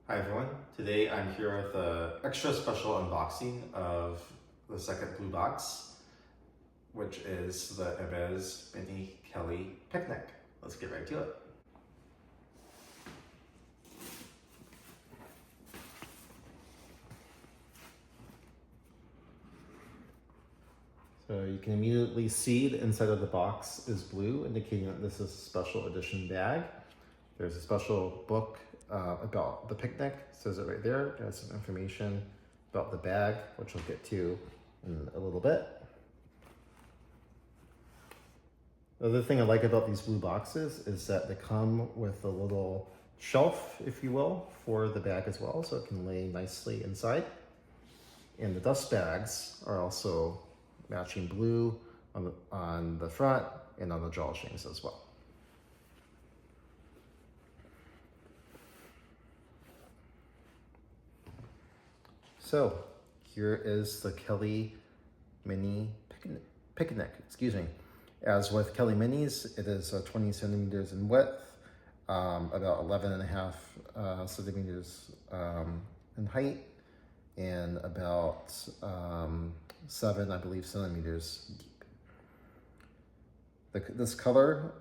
Hi everyone, today I'm here with an extra special unboxing of the second blue box, which is the Hermès Mjni Kelly Picnic. Let's get right to it. So you can immediately see the inside of the box is blue, indicating that this is a special edition bag. There's a special book about the picnic. It says it right there. It has some information about the bag, which we'll get to in a little bit. The other thing I like about these blue boxes is that they come with a little shelf, if you will, for the bag as well, so it can lay nicely inside. And the dust bags are also matching blue on the front and on the drawstrings as well. So here is the Kelly Mjni Picnic, excuse me. As with Kelly Minis, it is 20 centimeters in width, about 11.5 centimeters in height, and about 7, I believe, centimeters deep. This color,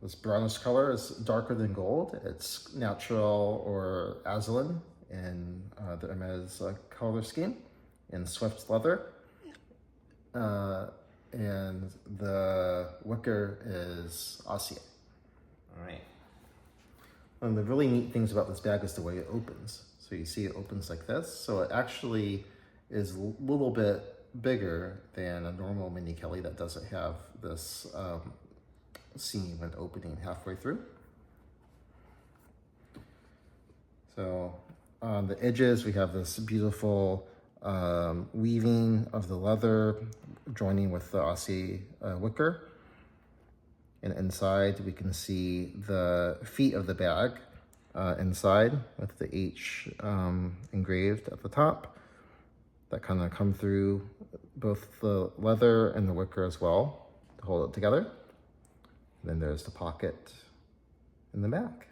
this brownish color, is darker than gold. It's natural or Azelan in the Hermès color scheme, in Swift leather. And the wicker is Osier. All right. One of the really neat things about this bag is the way it opens. So you see it opens like this. So it actually is a little bit bigger than a normal Mjni Kelly that doesn't have this seam and opening halfway through. So on the edges, we have this beautiful weaving of the leather joining with the Osier wicker. And inside, we can see the feet of the bag inside with the H engraved at the top that kind of come through both the leather and the wicker as well to hold it together. And then there's the pocket in the back.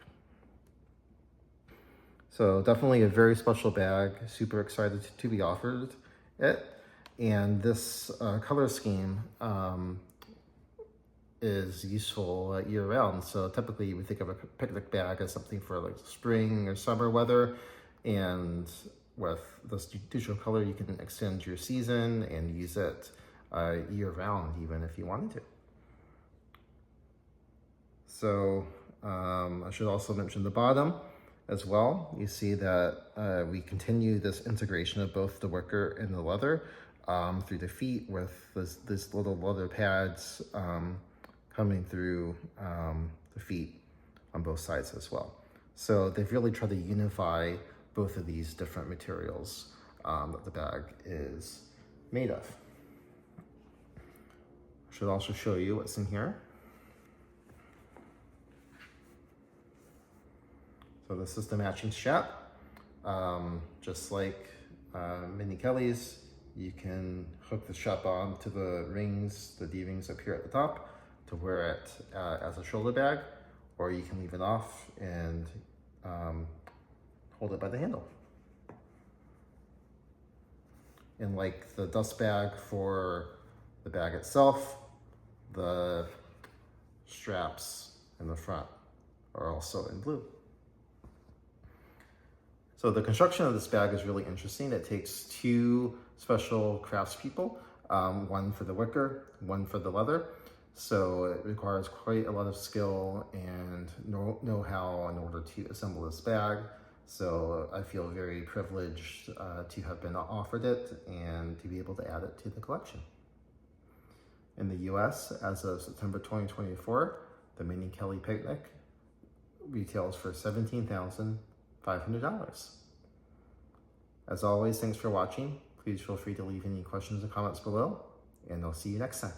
So definitely a very special bag, super excited to be offered it. And this color scheme is useful year round. So typically you would think of a picnic bag as something for like spring or summer weather. And with this neutral color, you can extend your season and use it year round, even if you wanted to. So I should also mention the bottom as well. You see that we continue this integration of both the wicker and the leather through the feet with this little leather pads coming through the feet on both sides as well. So they've really tried to unify both of these different materials that the bag is made of. I should also show you what's in here. So this is the matching strap. Just like Mjni Kelly's, you can hook the strap on to the rings, the D-rings up here at the top, to wear it as a shoulder bag, or you can leave it off and hold it by the handle. And like the dust bag for the bag itself, the straps in the front are also in blue. So the construction of this bag is really interesting. It takes two special craftspeople, one for the wicker, one for the leather. So it requires quite a lot of skill and know-how in order to assemble this bag. So I feel very privileged to have been offered it and to be able to add it to the collection. In the US, as of September 2024, the Mjni Kelly Picnic retails for $17,500. As always, thanks for watching. Please feel free to leave any questions or comments below, and I'll see you next time.